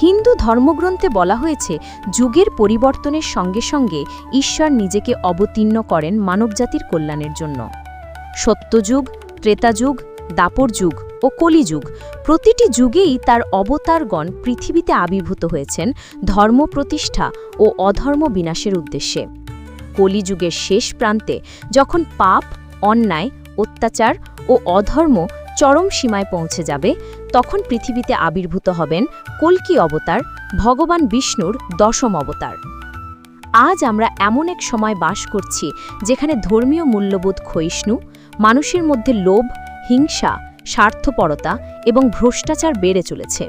হিন্দু ধর্মগ্রন্থে বলা হয়েছে যুগের পরিবর্তনের সঙ্গে সঙ্গে ঈশ্বর নিজেকে অবতীর্ণ করেন মানবজাতির কল্যাণের জন্য। সত্যযুগ, ত্রেতাযুগ, দাপর যুগ ও কলিযুগ প্রতিটি যুগেই তার অবতারগণ পৃথিবীতে আবির্ভূত হয়েছেন ধর্ম প্রতিষ্ঠা ও অধর্ম বিনাশের উদ্দেশ্যে। কলিযুগের শেষ প্রান্তে যখন পাপ, অন্যায়, অত্যাচার ও অধর্ম চরম সীমায় পৌঁছে যাবে, তখন পৃথিবীতে আবির্ভূত হবেন কল্কি অবতার, ভগবান বিষ্ণুর দশম অবতার। আজ আমরা এমন এক সময় বাস করছি যেখানে ধর্মীয় মূল্যবোধ ক্ষয়িষ্ণু, মানুষের মধ্যে লোভ, হিংসা, স্বার্থপরতা এবং ভ্রষ্টাচার বেড়ে চলেছে।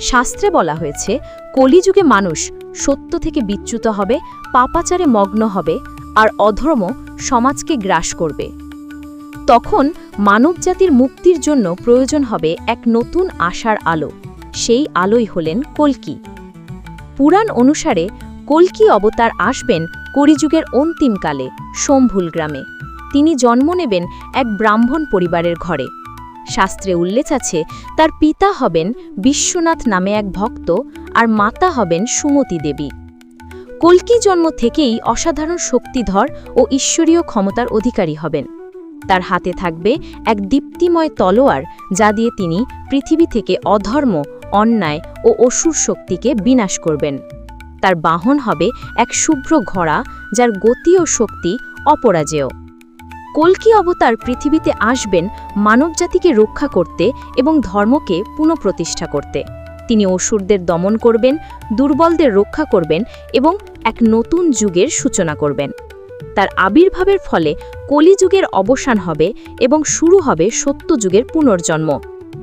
শাস্ত্রে বলা হয়েছে কলিযুগে মানুষ সত্য থেকে বিচ্যুত হবে, পাপাচারে মগ্ন হবে আর অধর্ম সমাজকে গ্রাস করবে। তখন মানবজাতির মুক্তির জন্য প্রয়োজন হবে এক নতুন আশার আলো। সেই আলোই হলেন কল্কি। পুরাণ অনুসারে কল্কি অবতার আসবেন কলিযুগের অন্তিমকালে শম্ভুল গ্রামে। তিনি জন্ম নেবেন এক ব্রাহ্মণ পরিবারের ঘরে। শাস্ত্রে উল্লেখ আছে তার পিতা হবেন বিশ্বনাথ নামে এক ভক্ত আর মাতা হবেন সুমতি দেবী। কল্কি জন্ম থেকেই অসাধারণ শক্তিধর ও ঈশ্বরীয় ক্ষমতার অধিকারী হবেন। তার হাতে থাকবে এক দীপ্তিময় তলোয়ার, যা দিয়ে তিনি পৃথিবী থেকে অধর্ম, অন্যায় ও অসুর শক্তিকে বিনাশ করবেন। তার বাহন হবে এক শুভ্র ঘোড়া, যার গতি ও শক্তি অপরাজেয়। কল্কি অবতার পৃথিবীতে আসবেন মানবজাতিকে রক্ষা করতে এবং ধর্মকে পুনঃপ্রতিষ্ঠা করতে। তিনি অসুরদের দমন করবেন, দুর্বলদের রক্ষা করবেন এবং এক নতুন যুগের সূচনা করবেন। তার আবির্ভাবের ফলে কলিযুগের অবসান হবে এবং শুরু হবে সত্যযুগের পুনর্জন্ম,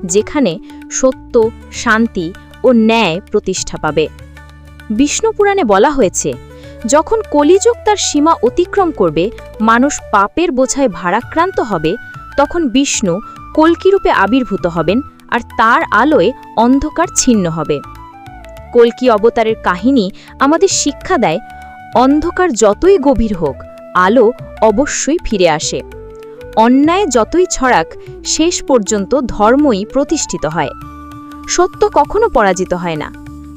যেখানে সত্য, শান্তি ও ন্যায় প্রতিষ্ঠা পাবে। বিষ্ণু পুরাণে বলা হয়েছে যখন কলিযুগ তার সীমা অতিক্রম করবে, মানুষ পাপের বোঝায় ভারাক্রান্ত হবে, তখন বিষ্ণু কল্কিরূপে আবির্ভূত হবেন আর তার আলোয় অন্ধকার ছিন্ন হবে। কল্কি অবতারের কাহিনী আমাদের শিক্ষা দেয়, অন্ধকার যতই গভীর হোক, আলো অবশ্যই ফিরে আসে। অন্যায় যতই ছড়াক, শেষ পর্যন্ত ধর্মই প্রতিষ্ঠিত হয়। সত্য কখনো পরাজিত হয় না।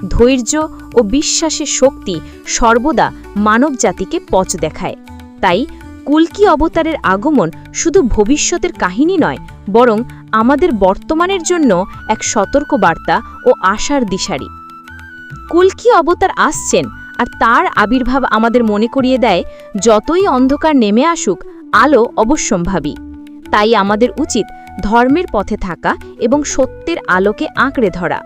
ধৈর্য ও বিশ্বাসের শক্তি সর্বদা মানবজাতিকে পথ দেখায়। তাই কল্কি অবতারের আগমন শুধু ভবিষ্যতের কাহিনী নয়, বরং আমাদের বর্তমানের জন্য এক সতর্ক বার্তা ও আশার দিশারি। কল্কি অবতার আসছেন, আর তার আবির্ভাব আমাদের মনে করিয়ে দেয় যতই অন্ধকার নেমে আসুক, আলো অবশ্যম্ভাবী। তাই আমাদের উচিত ধর্মের পথে থাকা এবং সত্যের আলোকে আঁকড়ে ধরা।